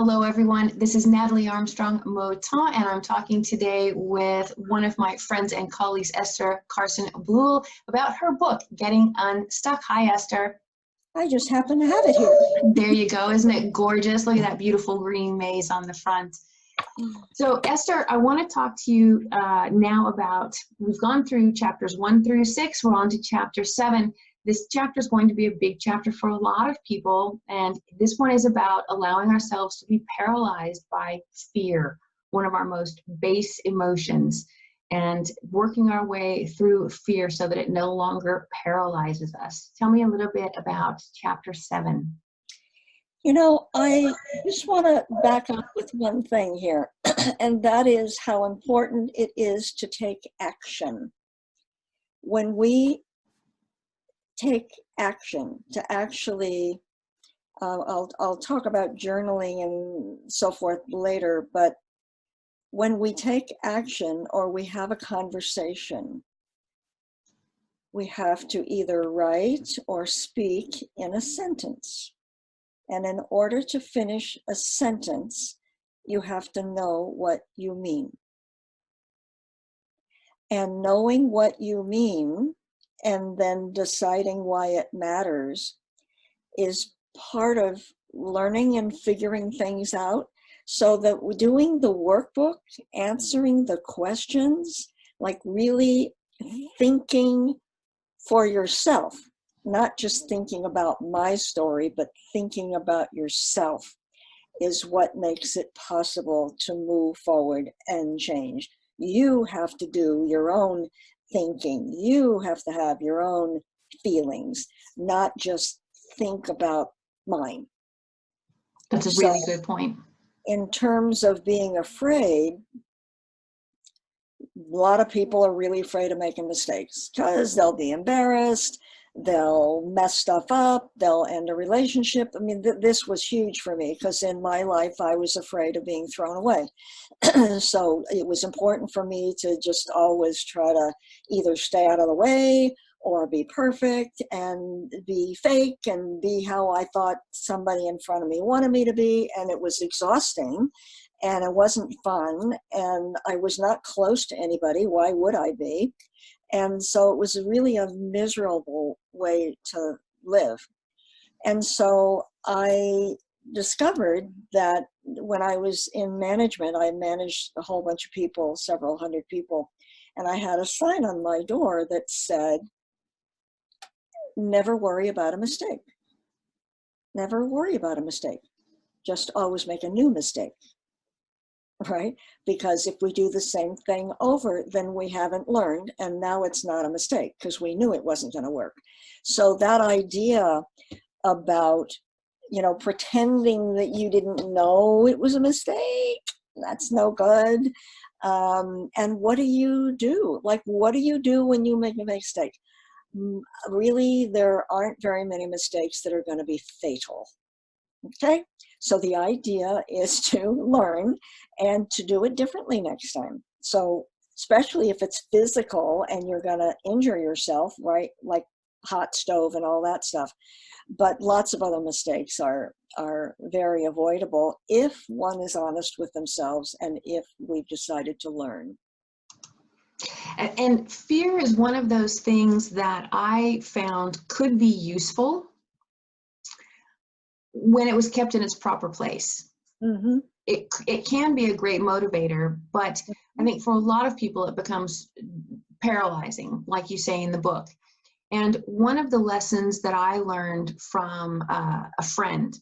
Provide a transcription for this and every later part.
Hello, everyone. This is Natalie Armstrong-Motin, and I'm talking today with one of my friends and colleagues, Esther Carson-Blule, about her book, Getting Unstuck. Hi, Esther. I just happen to have it here. There you go. Isn't it gorgeous? Look at that beautiful green maze on the front. So, Esther, I want to talk to you now about, we've gone through chapters 1 through 6. We're on to chapter 7. This chapter is going to be a big chapter for a lot of people, and this one is about allowing ourselves to be paralyzed by fear, one of our most base emotions, and working our way through fear so that it no longer paralyzes us. Tell me a little bit about chapter 7. You know, I just want to back up with one thing here, and that is how important it is to take action. When we take action to actually, I'll talk about journaling and so forth later, but when we take action or we have a conversation, we have to either write or speak in a sentence. And in order to finish a sentence, you have to know what you mean. And knowing what you mean and then deciding why it matters is part of learning and figuring things out, so that doing the workbook, answering the questions, like really thinking for yourself, not just thinking about my story, but thinking about yourself, is what makes it possible to move forward and change. You have to do your own thinking. You have to have your own feelings, not just think about mine. That's a really good point. In terms of being afraid, a lot of people are really afraid of making mistakes because they'll be embarrassed, they'll mess stuff up, they'll end a relationship. I mean, this was huge for me because in my life, I was afraid of being thrown away. So it was important for me to just always try to either stay out of the way or be perfect and be fake and be how I thought somebody in front of me wanted me to be. And it was exhausting and it wasn't fun. And I was not close to anybody. Why would I be? And so it was really a miserable way to live. And so I discovered that when I was in management, I managed a whole bunch of people, several hundred people, and I had a sign on my door that said, never worry about a mistake. Never worry about a mistake. Just always make a new mistake. Right? Because if we do the same thing over, then we haven't learned, and now it's not a mistake because we knew it wasn't going to work. So that idea about, pretending that you didn't know it was a mistake, that's no good. And what do you do? Like, what do you do when you make a mistake? Really, there aren't very many mistakes that are going to be fatal. Okay? So the idea is to learn and to do it differently next time. So especially if it's physical and you're going to injure yourself, right? Like hot stove and all that stuff. But lots of other mistakes are very avoidable if one is honest with themselves and if we've decided to learn. And fear is one of those things that I found could be useful when it was kept in its proper place. Mm-hmm. It can be a great motivator, but I think for a lot of people it becomes paralyzing, like you say in the book. And one of the lessons that I learned from a friend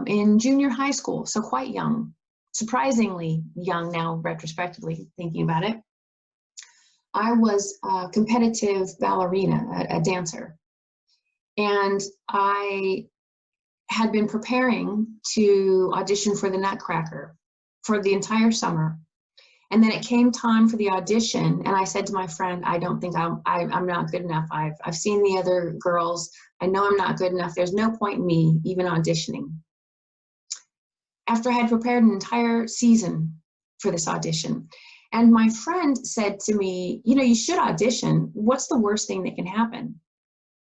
in junior high school, so quite young, surprisingly young now retrospectively thinking about it, I was a competitive ballerina, a dancer, and I had been preparing to audition for the Nutcracker for the entire summer. And then it came time for the audition, and I said to my friend, I don't think I'm not good enough. I've seen the other girls. I know I'm not good enough. There's no point in me even auditioning. After I had prepared an entire season for this audition, and my friend said to me, you should audition. What's the worst thing that can happen?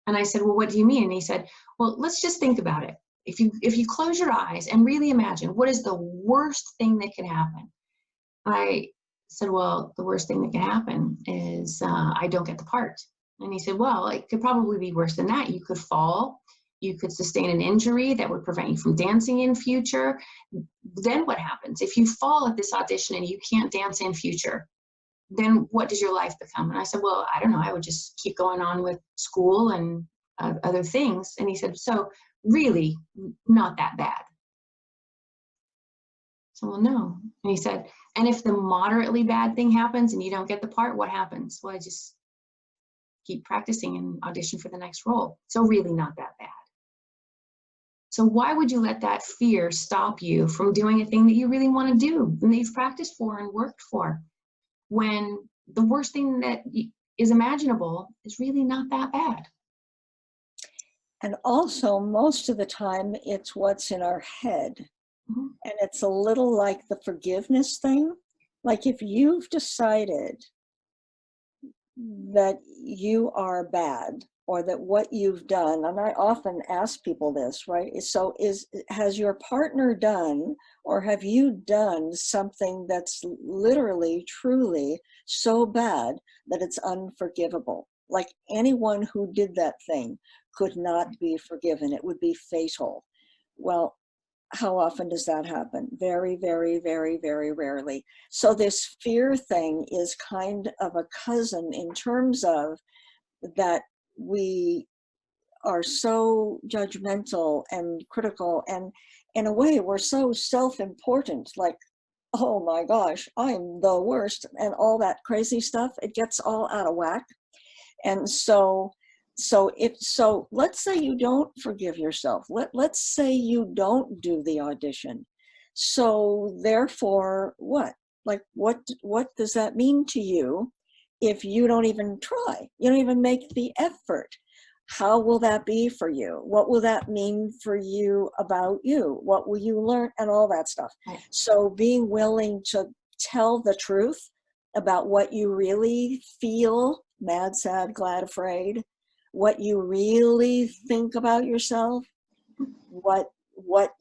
And I said, well, what do you mean? And he said, well, let's just think about it. if you close your eyes and really imagine, what is the worst thing that could happen? I said, well, the worst thing that can happen is I don't get the part. And he said, well, it could probably be worse than that. You could fall. You could sustain an injury that would prevent you from dancing in future. Then what happens? If you fall at this audition and you can't dance in future, then what does your life become? And I said, well, I don't know. I would just keep going on with school and other things. And he said, so really not that bad. So, well, no. And he said, and if the moderately bad thing happens and you don't get the part, what happens? Well, I just keep practicing and audition for the next role. So really not that bad. So why would you let that fear stop you from doing a thing that you really want to do and that you've practiced for and worked for, when the worst thing that is imaginable is really not that bad? And also, most of the time, it's what's in our head. Mm-hmm. And it's a little like the forgiveness thing. Like if you've decided that you are bad, or that what you've done, and I often ask people this, right? So has your partner done, or have you done something that's literally, truly so bad that it's unforgivable? Like anyone who did that thing could not be forgiven. It would be fatal. Well, how often does that happen? Very, very, very, very rarely. So this fear thing is kind of a cousin in terms of that we are so judgmental and critical, and in a way we're so self-important, like, oh my gosh, I'm the worst, and all that crazy stuff. It gets all out of whack. And so let's say you don't forgive yourself. Let's say you don't do the audition. So therefore, what? Like, what does that mean to you if you don't even try? You don't even make the effort. How will that be for you? What will that mean for you about you? What will you learn? And all that stuff. So being willing to tell the truth about what you really feel, mad, sad, glad, afraid, what you really think about yourself, what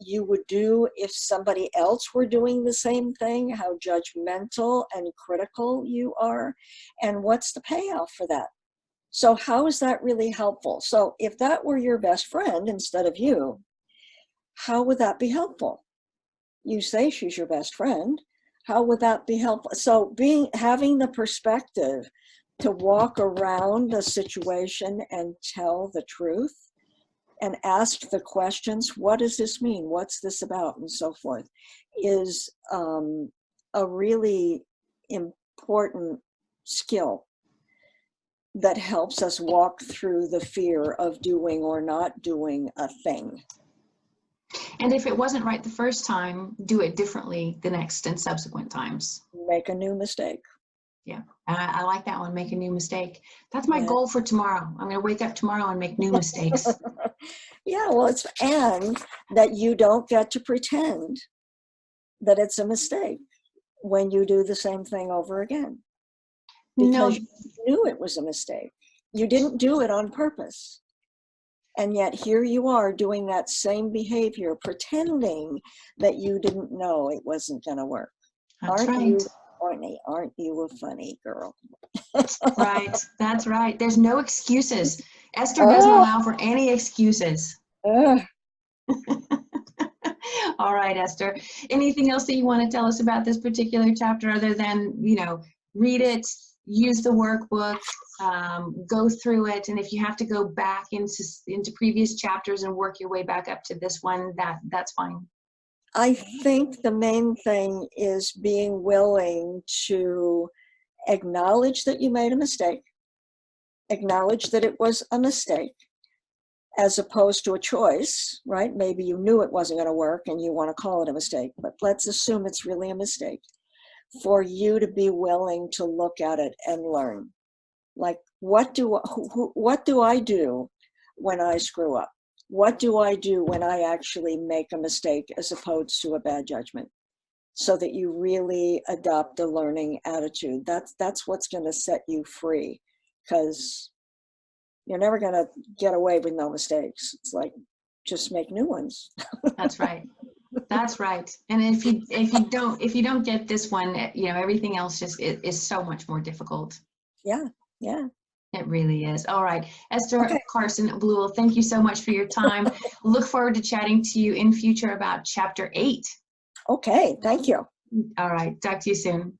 you would do if somebody else were doing the same thing, how judgmental and critical you are, and what's the payoff for that? So how is that really helpful? So if that were your best friend instead of you, how would that be helpful? You say she's your best friend. How would that be helpful? So having the perspective to walk around the situation and tell the truth and ask the questions, what does this mean? What's this about? And so forth, is a really important skill that helps us walk through the fear of doing or not doing a thing. And if it wasn't right the first time, do it differently the next and subsequent times. Make a new mistake. Yeah, I like that one, make a new mistake. That's my goal for tomorrow. I'm going to wake up tomorrow and make new mistakes. Yeah, well, and that you don't get to pretend that it's a mistake when you do the same thing over again. Because you knew it was a mistake. You didn't do it on purpose. And yet here you are doing that same behavior, pretending that you didn't know it wasn't going to work. That's right. Aren't you a funny girl? Right. That's right. There's no excuses. Esther doesn't allow for any excuses. All right, Esther. Anything else that you want to tell us about this particular chapter other than, read it, use the workbook, go through it, and if you have to go back into previous chapters and work your way back up to this one, that's fine. I think the main thing is being willing to acknowledge that you made a mistake, acknowledge that it was a mistake, as opposed to a choice, right? Maybe you knew it wasn't going to work and you want to call it a mistake, but let's assume it's really a mistake. For you to be willing to look at it and learn. Like, what do I do when I screw up? What do I do when I actually make a mistake as opposed to a bad judgment? So that you really adopt a learning attitude. That's what's going to set you free, because you're never going to get away with no mistakes. It's like, just make new ones. That's right. That's right. And if you don't get this one, you know, everything else just is so much more difficult. Yeah, yeah. It really is. All right. Esther Okay. Carson Blue, thank you so much for your time. Look forward to chatting to you in future about chapter 8. Okay, thank you. All right. Talk to you soon.